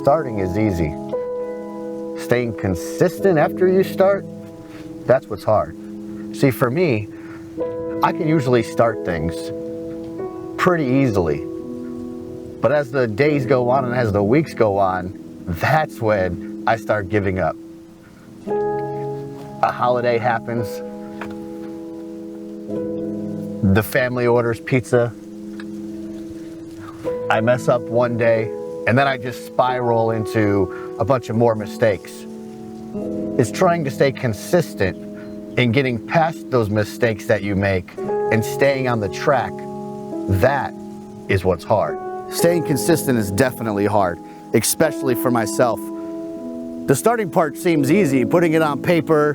starting is easy. Staying consistent after you start, that's what's hard. See, for me, I can usually start things pretty easily. But as the days go on and as the weeks go on, that's when I start giving up. A holiday happens, the family orders pizza, I mess up one day, and then I just spiral into a bunch of more mistakes. It's trying to stay consistent in getting past those mistakes that you make and staying on the track. That is what's hard. Staying consistent is definitely hard, especially for myself. The starting part seems easy, putting it on paper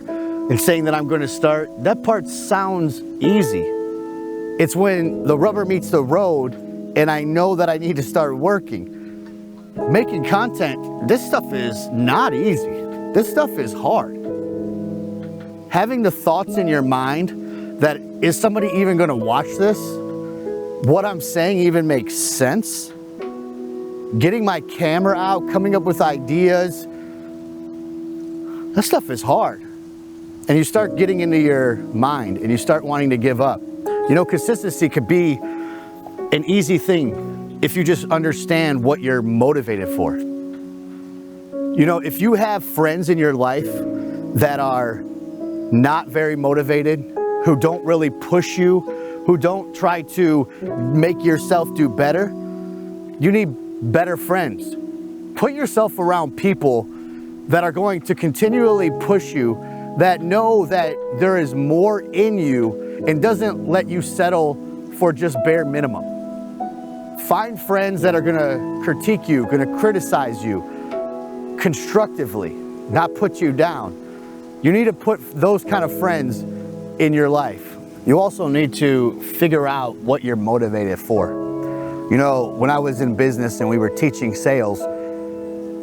and saying that I'm going to start. That part sounds easy. It's when the rubber meets the road and I know that I need to start working. Making content, this stuff is not easy. This stuff is hard. Having the thoughts in your mind that, is somebody even going to watch this? What I'm saying even makes sense? Getting my camera out, coming up with ideas, that stuff is hard. And you start getting into your mind and you start wanting to give up. You know, consistency could be an easy thing if you just understand what you're motivated for. You know, if you have friends in your life that are not very motivated, who don't really push you, who don't try to make yourself do better, you need better friends. Put yourself around people that are going to continually push you, that know that there is more in you and doesn't let you settle for just bare minimum. Find friends that are gonna critique you, gonna criticize you constructively, not put you down. You need to put those kind of friends in your life. You also need to figure out what you're motivated for. You know, when I was in business and we were teaching sales,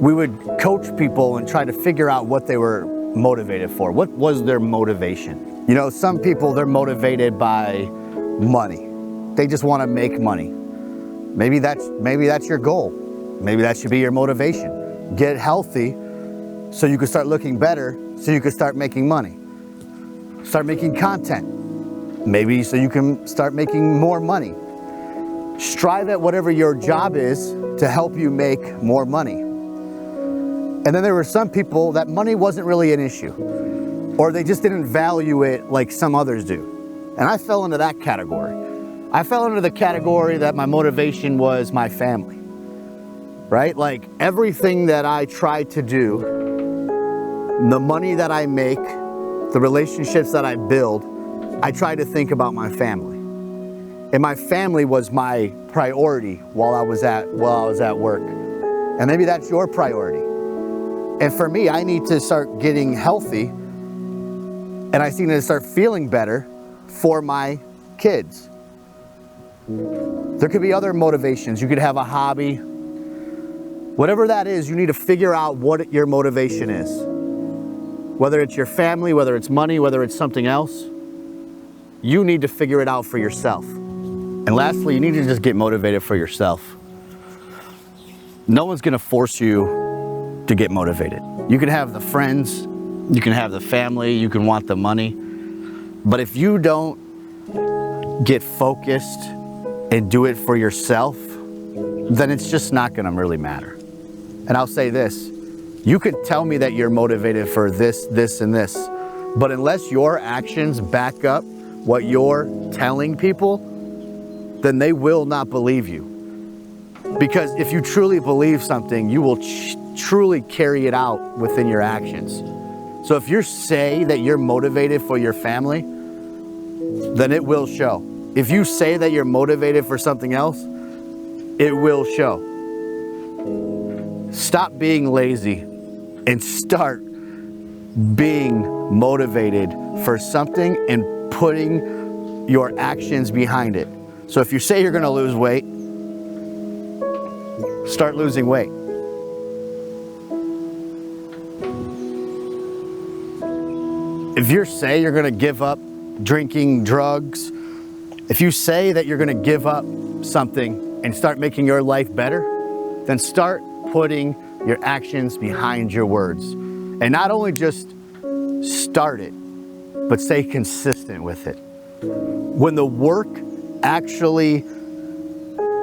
we would coach people and try to figure out what they were motivated for. What was their motivation? You know, some people, they're motivated by money. They just want to make money. Maybe that's your goal. Maybe that should be your motivation. Get healthy so you can start looking better, so you can start making money. Start making content. Maybe so you can start making more money. Strive at whatever your job is to help you make more money. And then there were some people that money wasn't really an issue, or they just didn't value it like some others do. And I fell into that category. I fell into the category that my motivation was my family, right? Like everything that I try to do, the money that I make, the relationships that I build, I try to think about my family. And my family was my priority while I was at work. And maybe that's your priority. And for me, I need to start getting healthy, and I need to start feeling better for my kids. There could be other motivations. You could have a hobby. Whatever that is, you need to figure out what your motivation is. Whether it's your family, whether it's money, whether it's something else, you need to figure it out for yourself. And lastly, you need to just get motivated for yourself. No one's gonna force you to get motivated. You can have the friends, you can have the family, you can want the money, but if you don't get focused and do it for yourself, then it's just not gonna really matter. And I'll say this, you could tell me that you're motivated for this, this, and this, but unless your actions back up what you're telling people, then they will not believe you. Because if you truly believe something, you will truly carry it out within your actions. So if you say that you're motivated for your family, then it will show. If you say that you're motivated for something else, it will show. Stop being lazy and start being motivated for something and putting your actions behind it. So if you say you're gonna lose weight, start losing weight. If you say you're gonna give up drinking drugs, if you say that you're gonna give up something and start making your life better, then start putting your actions behind your words. And not only just start it, but stay consistent with it. When the work actually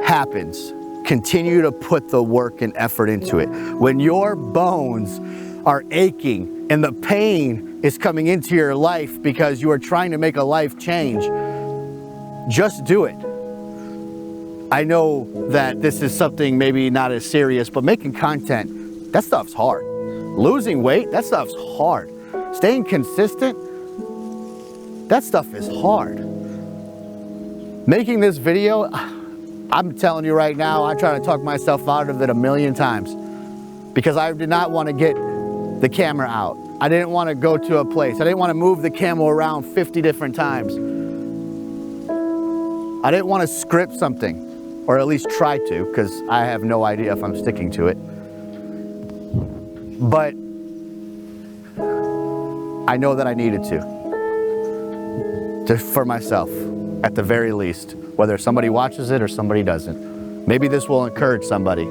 happens, continue to put the work and effort into it. When your bones are aching and the pain is coming into your life because you are trying to make a life change, just do it. I know that this is something maybe not as serious, but making content, that stuff's hard. Losing weight, that stuff's hard. Staying consistent, that stuff is hard. Making this video, I'm telling you right now, I'm trying to talk myself out of it a million times because I did not want to get the camera out. I didn't want to go to a place. I didn't want to move the camera around 50 different times. I didn't want to script something, or at least try to, because I have no idea if I'm sticking to it. But I know that I needed to for myself, at the very least, whether somebody watches it or somebody doesn't. Maybe this will encourage somebody.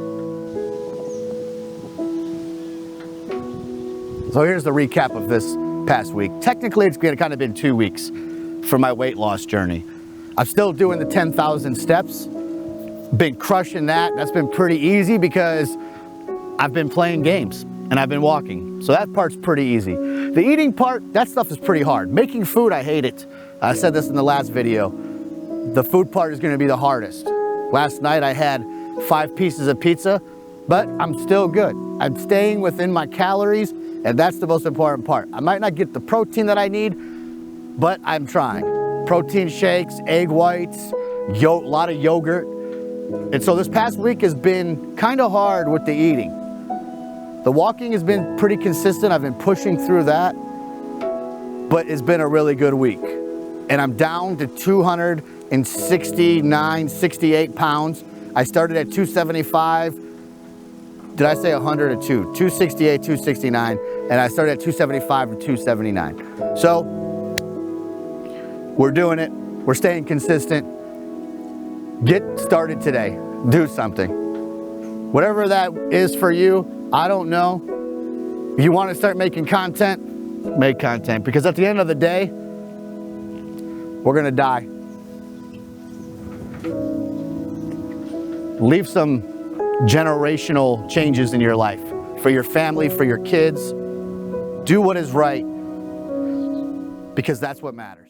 So here's the recap of this past week. Technically, it's kind of been 2 weeks for my weight loss journey. I'm still doing the 10,000 steps. Been crushing that. That's been pretty easy because I've been playing games and I've been walking. So that part's pretty easy. The eating part, that stuff is pretty hard. Making food, I hate it. I said this in the last video. The food part is going to be the hardest. Last night I had 5 pieces of pizza, but I'm still good. I'm staying within my calories, and that's the most important part. I might not get the protein that I need, but I'm trying. Protein shakes, egg whites, a lot of yogurt. And so this past week has been kind of hard with the eating. The walking has been pretty consistent. I've been pushing through that, but it's been a really good week. And I'm down to 269, 68 pounds. I started at 275. Did I say 100 or 2? 268, 269, and I started at 275 and 279. So we're doing it. We're staying consistent. Get started today. Do something. Whatever that is for you, I don't know. If you want to start making content, make content. Because at the end of the day, we're going to die. Leave some generational changes in your life. For your family, for your kids. Do what is right. Because that's what matters.